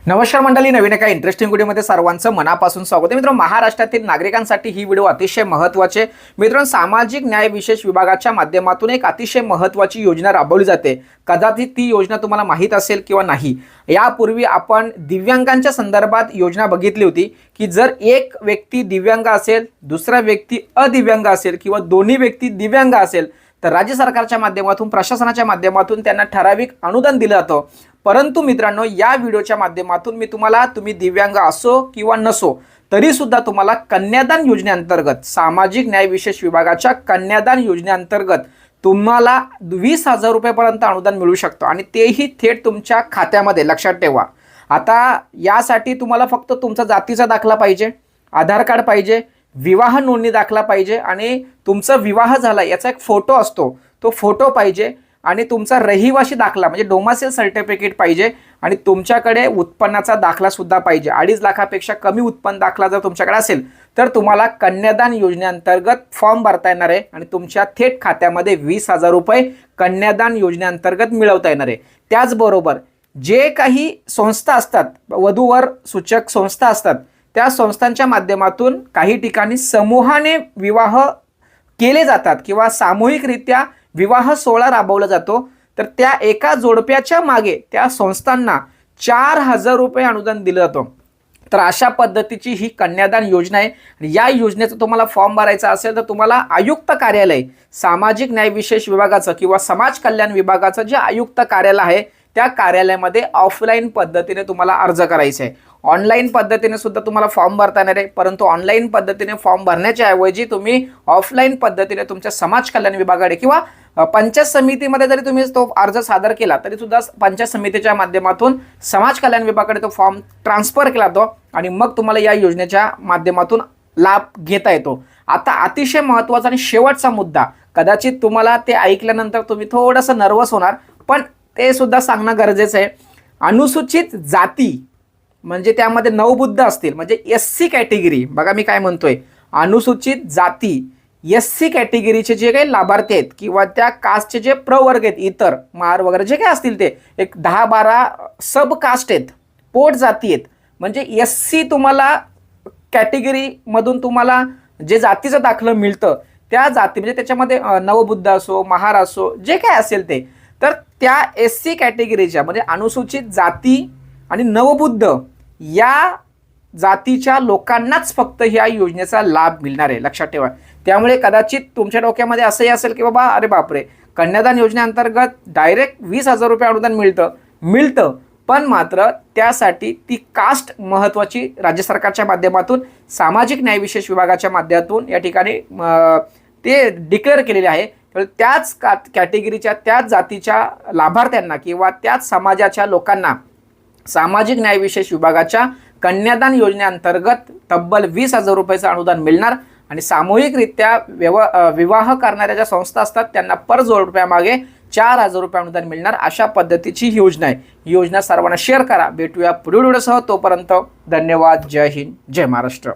नमस्कार मंडळी, नवीन एका इंटरेस्टिंग व्हिडिओमध्ये सर्वांचं मनापासून स्वागत आहे. मित्रांनो, महाराष्ट्रातील नागरिकांसाठी ही व्हिडिओ अतिशय महत्त्वाची आहे. मित्रांनो, सामाजिक न्याय विशेष विभागाच्या माध्यमातून एक अतिशय महत्त्वाची योजना राबवली जाते. कदाचित ती योजना तुम्हाला माहीत असेल किंवा नाही. यापूर्वी आपण दिव्यांगांच्या संदर्भात योजना बघितली होती की जर एक व्यक्ती दिव्यांग असेल, दुसरा व्यक्ती अदिव्यांग असेल किंवा दोन्ही व्यक्ती दिव्यांग असेल तर राज्य सरकारच्या माध्यमातून, प्रशासनाच्या माध्यमातून त्यांना ठराविक अनुदान दिलं जातं. परंतु मित्रांनो, या व्हिडिओच्या माध्यमातून मी तुम्ही दिव्यांग असो किंवा नसो तरी सुद्धा तुम्हाला कन्यादान योजनेअंतर्गत, सामाजिक न्याय विशेष विभागाच्या कन्यादान योजनेअंतर्गत तुम्हाला 20,000 रुपयापर्यंत अनुदान मिळू शकतं आणि तेही थेट तुमच्या खात्यामध्ये. लक्षात ठेवा, आता यासाठी तुम्हाला फक्त तुमचा जातीचा दाखला पाहिजे, आधार कार्ड पाहिजे, विवाह नोंदणी दाखला पाहिजे आणि तुमचा विवाह झाला याचा एक फोटो असतो, तो फोटो पाहिजे आणि तुमचा रहिवासी दाखला म्हणजे डोमासिल सर्टिफिकेट पाहिजे आणि तुमच्याकडे उत्पन्नाचा दाखला सुद्धा पाहिजे. 2.5 लाखापेक्षा कमी उत्पन्न दाखला जर तुमच्याकडे असेल तर तुम्हाला कन्यादान योजनेअंतर्गत फॉर्म भरता येणार आहे आणि तुमच्या थेट खात्यामध्ये 20,000 रुपये कन्यादान योजनेअंतर्गत मिळवता येणार आहे. त्याचबरोबर जे काही संस्था असतात, वधूवर सूचक संस्था असतात, त्या संस्थांच्या माध्यमातून काही ठिकाणी समूहाने विवाह केले जातात किंवा सामूहिकरित्या विवाह सोहळा राबवला जातो. तर त्या एका जोडप्याच्या मागे त्या संस्थांना 4,000 रुपये अनुदान दिलं जातं. तर अशा पद्धतीची ही कन्यादान योजना आहे. या योजनेचा तुम्हाला फॉर्म भरायचा असेल तर तुम्हाला आयुक्त कार्यालय, सामाजिक न्याय विशेष विभागाचं किंवा समाज कल्याण विभागाचं जे आयुक्त कार्यालय आहे त्या कार्यालयामध्ये ऑफलाईन पद्धतीने तुम्हाला अर्ज करायचा आहे. ऑनलाईन पद्धतीने सुद्धा तुम्हाला फॉर्म भरता येणार आहे, परंतु ऑनलाईन पद्धतीने फॉर्म भरण्याच्या ऐवजी तुम्ही ऑफलाईन पद्धतीने तुमच्या समाज कल्याण विभागाकडे किंवा पंचायत समितीमध्ये जरी तुम्ही तो अर्ज सादर केला तरी सुद्धा पंचायत समितीच्या माध्यमातून समाज कल्याण विभागाकडे तो फॉर्म ट्रान्सफर केला जातो आणि मग तुम्हाला या योजनेच्या माध्यमातून लाभ घेता येतो. आता अतिशय महत्त्वाचा आणि शेवटचा मुद्दा, कदाचित तुम्हाला ते ऐकल्यानंतर तुम्ही थोडंसं नर्वस होणार, पण ते सुद्धा सांगणं गरजेचं आहे. अनुसूचित जाती म्हणजे त्यामध्ये नवबुद्ध असतील म्हणजे SC कॅटेगरी, बघा मी काय म्हणतोय, अनुसूचित जाती SC कॅटेगरीचे जे काही लाभार्थी आहेत किंवा त्या कास्टचे जे प्रवर्ग आहेत, इतर मार वगैरे जे काही असतील ते एक 10-12 सब कास्ट आहेत, पोट जाती आहेत. म्हणजे SC तुम्हाला कॅटेगरीमधून तुम्हाला जे जातीचं दाखलं मिळतं त्या जाती म्हणजे त्याच्यामध्ये नवबुद्ध असो, महार असो, जे काय असेल ते, तर त्या SC कॅटेगरीच्या म्हणजे अनुसूचित जाती आणि नवबुद्ध या जातीच्या लोकांनाच फक्त ह्या योजनेचा लाभ मिळणार आहे. लक्षात ठेवा. त्यामुळे कदाचित तुमच्या डोक्यामध्ये असंही असेल की बाबा अरे बापरे, कन्यादान योजनेअंतर्गत डायरेक्ट 20,000 रुपये अनुदान मिळतं, पण मात्र त्यासाठी ती कास्ट महत्त्वाची राज्य सरकारच्या माध्यमातून, सामाजिक न्याय विशेष विभागाच्या माध्यमातून या ठिकाणी ते डिक्लेअर केलेले आहे. त्याच कॅटेगरीच्या, त्याच जातीच्या लाभार्थ्यांना किंवा त्याच समाजाच्या लोकांना सामाजिक न्याय विशेष विभागाच्या कन्यादान योजनेअंतर्गत तब्बल 20,000 रुपयाचं अनुदान मिळणार आणि सामूहिकरित्या विवाह करणाऱ्या ज्या संस्था असतात त्यांना पर जोडप्यामागे 4,000 रुपये अनुदान मिळणार. अशा पद्धतीची ही योजना आहे. ही योजना सर्वांना शेअर करा. भेटूया पुढील व्हिडिओसह. तोपर्यंत धन्यवाद. जय हिंद, जय महाराष्ट्र.